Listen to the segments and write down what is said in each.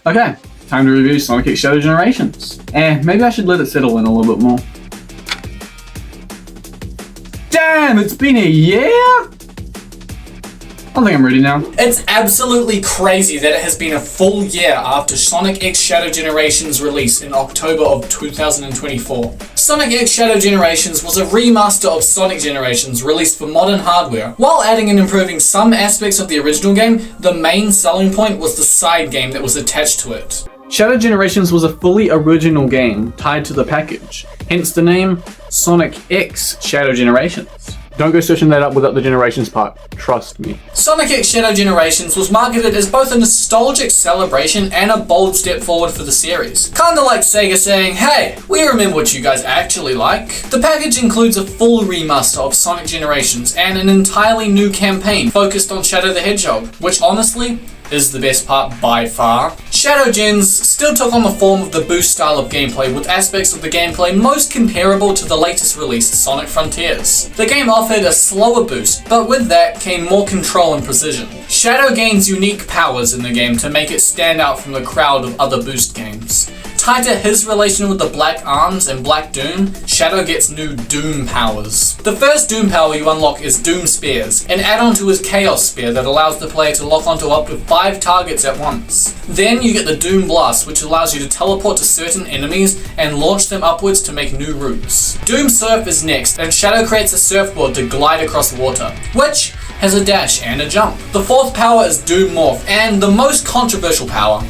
Okay, time to review Sonic X Shadow Generations. Maybe I should let it settle in a little bit more. Damn, it's been a year? I think I'm ready now. It's absolutely crazy that it has been a full year after Sonic X Shadow Generations release in October of 2024. Sonic X Shadow Generations was a remaster of Sonic Generations released for modern hardware. While adding and improving some aspects of the original game, the main selling point was the side game that was attached to it. Shadow Generations was a fully original game tied to the package, hence the name Sonic X Shadow Generations. Don't go searching that up without the Generations part, trust me. Sonic X Shadow Generations was marketed as both a nostalgic celebration and a bold step forward for the series. Kinda like Sega saying, hey, we remember what you guys actually like. The package includes a full remaster of Sonic Generations and an entirely new campaign focused on Shadow the Hedgehog, which honestly is the best part by far. Shadow Gens still took on the form of the boost style of gameplay, with aspects of the gameplay most comparable to the latest released Sonic Frontiers. The game offered a slower boost, but with that came more control and precision. Shadow gains unique powers in the game to make it stand out from the crowd of other boost games. Tied to his relation with the Black Arms and Black Doom, Shadow gets new Doom powers. The first Doom power you unlock is Doom Spears, an add-on to his Chaos Spear that allows the player to lock onto up to 5 targets at once. Then you get the Doom Blast, which allows you to teleport to certain enemies and launch them upwards to make new routes. Doom Surf is next, and Shadow creates a surfboard to glide across water, which has a dash and a jump. The fourth power is Doom Morph, and the most controversial power.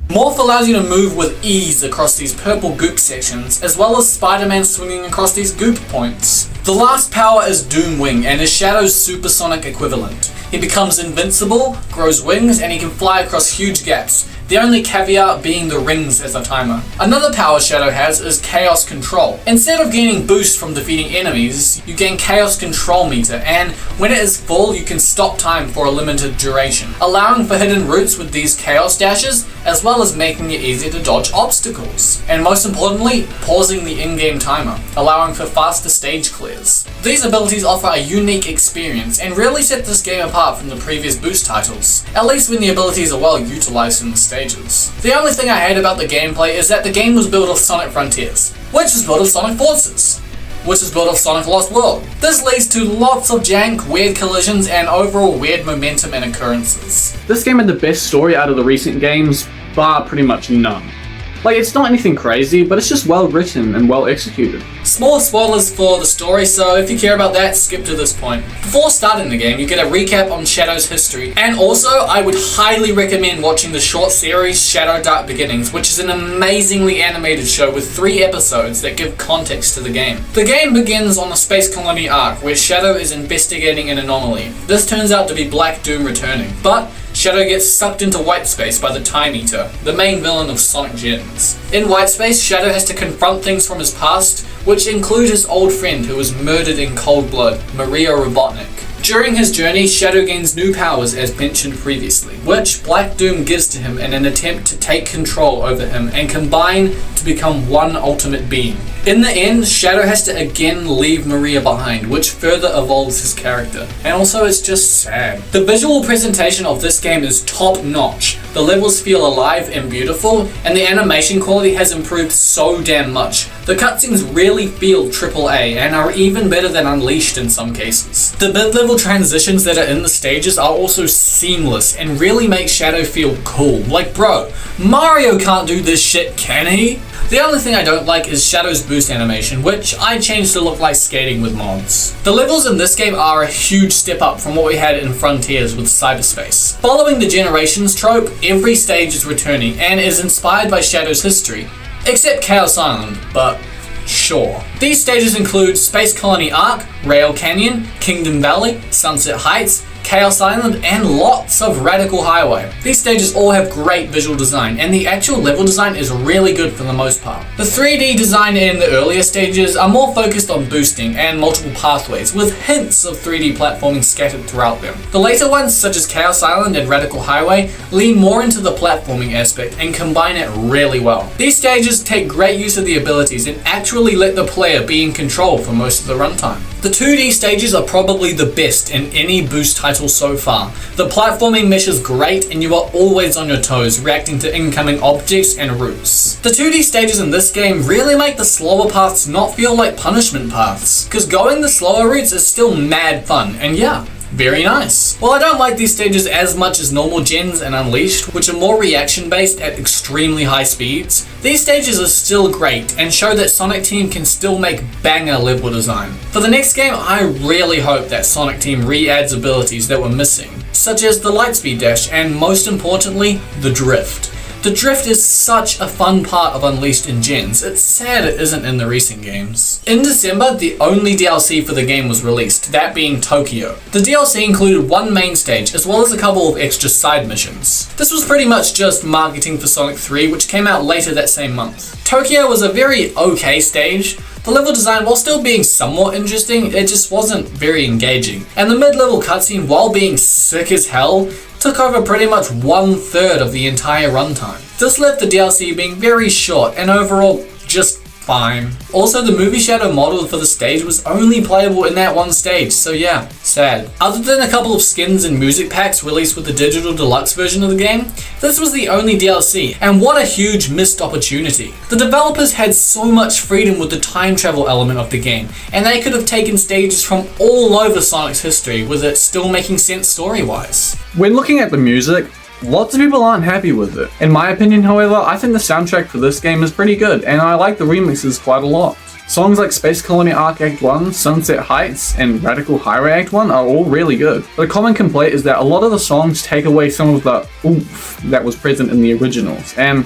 Morph allows you to move with ease across these purple goop sections, as well as Spider-Man swinging across these goop points. The last power is Doom Wing, and is Shadow's supersonic equivalent. He becomes invincible, grows wings, and he can fly across huge gaps, the only caveat being the rings as a timer. Another power Shadow has is Chaos Control. Instead of gaining boost from defeating enemies, you gain Chaos Control Meter, and when it is full, you can stop time for a limited duration, allowing for hidden routes with these Chaos Dashes, as well as making it easier to dodge obstacles. And most importantly, pausing the in-game timer, allowing for faster stage clears. These abilities offer a unique experience and really set this game apart from the previous boost titles, at least when the abilities are well utilized in the stages. The only thing I hate about the gameplay is that the game was built off Sonic Frontiers, which was built off Sonic Forces, which is built off Sonic Lost World. This leads to lots of jank, weird collisions, and overall weird momentum and occurrences. This game had the best story out of the recent games, bar pretty much none. Like, it's not anything crazy, but it's just well written and well executed. Small spoilers for the story, so if you care about that, skip to this point. Before starting the game, you get a recap on Shadow's history, and also, I would highly recommend watching the short series Shadow Dark Beginnings, which is an amazingly animated show with 3 episodes that give context to the game. The game begins on the Space Colony arc, where Shadow is investigating an anomaly. This turns out to be Black Doom returning, but Shadow gets sucked into whitespace by the Time Eater, the main villain of Sonic Gens. In whitespace, Shadow has to confront things from his past, which include his old friend who was murdered in cold blood, Maria Robotnik. During his journey, Shadow gains new powers as mentioned previously, which Black Doom gives to him in an attempt to take control over him and combine to become one ultimate being. In the end, Shadow has to again leave Maria behind, which further evolves his character. And also, it's just sad. The visual presentation of this game is top notch. The levels feel alive and beautiful, and the animation quality has improved so damn much. The cutscenes really feel AAA and are even better than Unleashed in some cases. The mid-level transitions that are in the stages are also seamless and really make Shadow feel cool. Like, bro, Mario can't do this shit, can he? The only thing I don't like is Shadow's boost animation, which I changed to look like skating with mods. The levels in this game are a huge step up from what we had in Frontiers with cyberspace. Following the Generations trope, every stage is returning and is inspired by Shadow's history, except Chaos Island, but sure. These stages include Space Colony Arc, Rail Canyon, Kingdom Valley, Sunset Heights, Chaos Island, and lots of Radical Highway. These stages all have great visual design, and the actual level design is really good for the most part. The 3D design in the earlier stages are more focused on boosting and multiple pathways, with hints of 3D platforming scattered throughout them. The later ones, such as Chaos Island and Radical Highway, lean more into the platforming aspect and combine it really well. These stages take great use of the abilities and actually let the player be in control for most of the runtime. The 2D stages are probably the best in any Boost title so far. The platforming mesh is great and you are always on your toes, reacting to incoming objects and routes. The 2D stages in this game really make the slower paths not feel like punishment paths, because going the slower routes is still mad fun, and yeah, very nice. While I don't like these stages as much as normal gens and Unleashed, which are more reaction based at extremely high speeds, these stages are still great and show that Sonic Team can still make banger level design. For the next game, I really hope that Sonic Team re-adds abilities that were missing, such as the Lightspeed Dash and most importantly, the Drift. The drift is such a fun part of Unleashed in gens, it's sad it isn't in the recent games. In December, the only DLC for the game was released, that being Tokyo. The DLC included one main stage, as well as a couple of extra side missions. This was pretty much just marketing for Sonic 3, which came out later that same month. Tokyo was a very okay stage. The level design, while still being somewhat interesting, it just wasn't very engaging. And the mid-level cutscene, while being sick as hell, took over pretty much 1/3 of the entire runtime. This left the DLC being very short and overall just fine. Also, the movie shadow model for the stage was only playable in that one stage, so yeah, sad. Other than a couple of skins and music packs released with the digital deluxe version of the game, this was the only DLC, and what a huge missed opportunity. The developers had so much freedom with the time travel element of the game, and they could have taken stages from all over Sonic's history with it still making sense story-wise. When looking at the music, lots of people aren't happy with it. In my opinion, however, I think the soundtrack for this game is pretty good, and I like the remixes quite a lot. Songs like Space Colony Arc Act 1, Sunset Heights, and Radical Highway Act 1 are all really good. The common complaint is that a lot of the songs take away some of the oomph that was present in the originals, and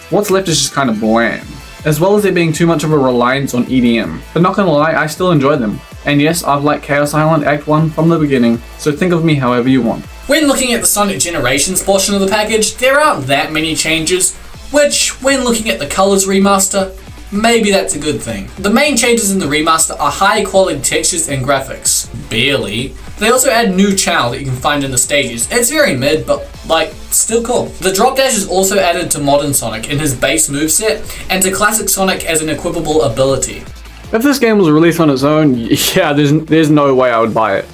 what's left is just kind of bland, as well as there being too much of a reliance on EDM. But not gonna lie, I still enjoy them. And yes, I've liked Chaos Island Act 1 from the beginning, so think of me however you want. When looking at the Sonic Generations portion of the package, there aren't that many changes, which, when looking at the colors remaster, maybe that's a good thing. The main changes in the remaster are high quality textures and graphics. Barely. They also add new Chow that you can find in the stages. It's very mid, but still cool. The drop dash is also added to modern Sonic in his base moveset, and to classic Sonic as an equipable ability. If this game was released on its own, yeah, there's no way I would buy it.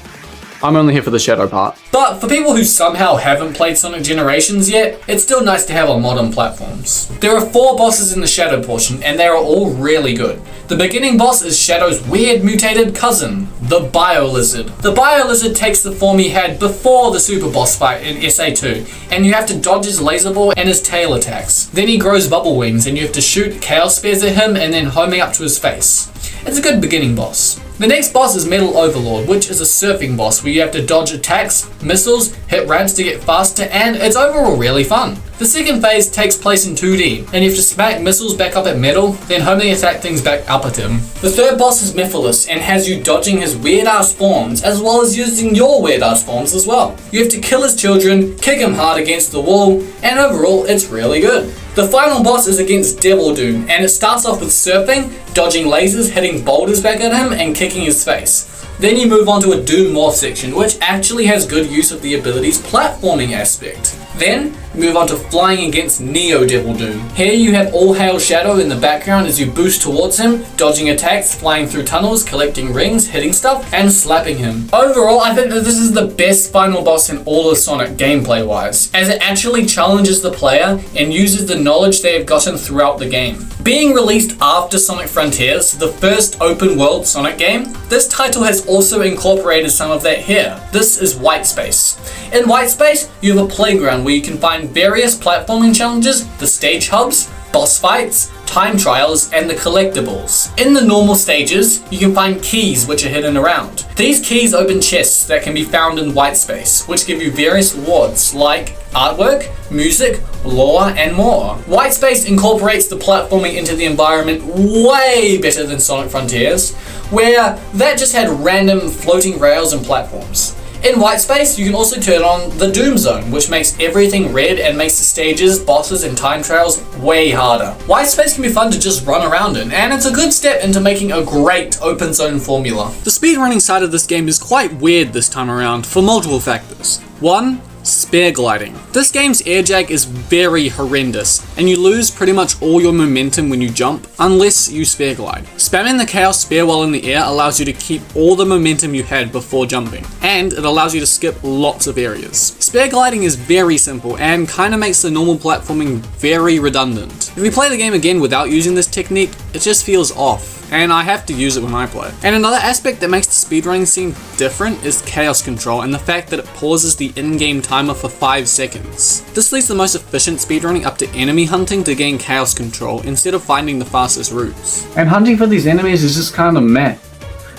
I'm only here for the shadow part. But for people who somehow haven't played Sonic Generations yet, it's still nice to have on modern platforms. There are 4 bosses in the shadow portion, and they are all really good. The beginning boss is Shadow's weird mutated cousin, the Bio Lizard. The Bio Lizard takes the form he had before the super boss fight in SA2, and you have to dodge his laser ball and his tail attacks. Then he grows bubble wings, and you have to shoot chaos spears at him and then homing up to his face. It's a good beginning boss. The next boss is Metal Overlord, which is a surfing boss where you have to dodge attacks, missiles, hit ramps to get faster, and it's overall really fun. The second phase takes place in 2D, and you have to smack missiles back up at Metal, then homing attack things back up at him. The third boss is Myphilus, and has you dodging his weird ass forms, as well as using your weird ass forms as well. You have to kill his children, kick him hard against the wall, and overall it's really good. The final boss is against Devil Doom, and it starts off with surfing, dodging lasers, hitting boulders back at him, and kicking his face. Then you move on to a Doom Morph section, which actually has good use of the ability's platforming aspect. Then, move on to flying against Neo Devil Doom. Here you have All Hail Shadow in the background as you boost towards him, dodging attacks, flying through tunnels, collecting rings, hitting stuff, and slapping him. Overall, I think that this is the best final boss in all of Sonic gameplay wise, as it actually challenges the player and uses the knowledge they have gotten throughout the game. Being released after Sonic Frontiers, the first open world Sonic game, this title has also incorporated some of that here. This is Whitespace. In Whitespace, you have a playground where you can find various platforming challenges, the stage hubs, boss fights, time trials, and the collectibles. In the normal stages, you can find keys which are hidden around. These keys open chests that can be found in Whitespace, which give you various rewards like artwork, music, lore, and more. Whitespace incorporates the platforming into the environment way better than Sonic Frontiers, where that just had random floating rails and platforms. In Whitespace, you can also turn on the Doom Zone, which makes everything red and makes the stages, bosses, and time trials way harder. Whitespace can be fun to just run around in, and it's a good step into making a great open zone formula. The speedrunning side of this game is quite weird this time around for multiple factors. One, Spear gliding. This game's air jag is very horrendous, and you lose pretty much all your momentum when you jump, unless you spear glide. Spamming the chaos spear while in the air allows you to keep all the momentum you had before jumping, and it allows you to skip lots of areas. Spear gliding is very simple, and kinda makes the normal platforming very redundant. If you play the game again without using this technique, it just feels off, and I have to use it when I play. And another aspect that makes the speedrunning scene different is chaos control and the fact that it pauses the in-game timer for 5 seconds. This leaves the most efficient speedrunning up to enemy hunting to gain chaos control instead of finding the fastest routes. And hunting for these enemies is just kind of meh.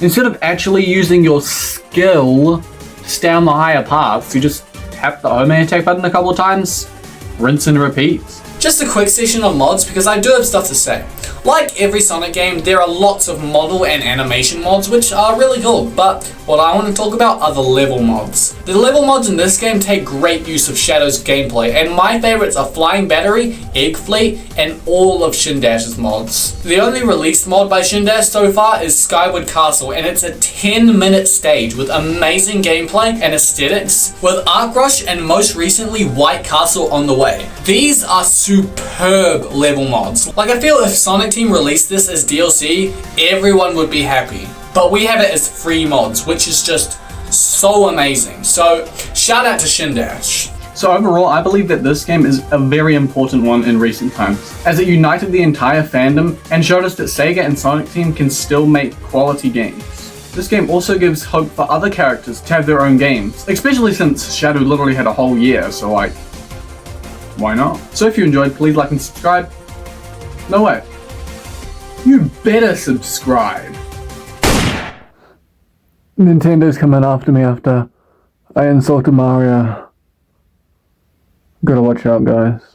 Instead of actually using your skill to stay on the higher paths, you just tap the home attack button a couple of times, rinse and repeat. Just a quick session on mods because I do have stuff to say. Like every Sonic game, there are lots of model and animation mods which are really cool, but what I want to talk about are the level mods. The level mods in this game take great use of Shadow's gameplay, and my favorites are Flying Battery, Egg Fleet, and all of Shindash's mods. The only released mod by Shindash so far is Skyward Castle, and it's a 10-minute stage with amazing gameplay and aesthetics, with Arc Rush and most recently White Castle on the way. These are superb level mods. Like, I feel if Sonic Team released this as DLC, everyone would be happy. But we have it as free mods, which is just so amazing. So, shout out to Shindash. So overall, I believe that this game is a very important one in recent times, as it united the entire fandom and showed us that Sega and Sonic Team can still make quality games. This game also gives hope for other characters to have their own games, especially since Shadow literally had a whole year, so like, why not? So if you enjoyed, please like and subscribe. No way. You better subscribe. Nintendo's coming after me after I insulted Mario. Gotta watch out, guys.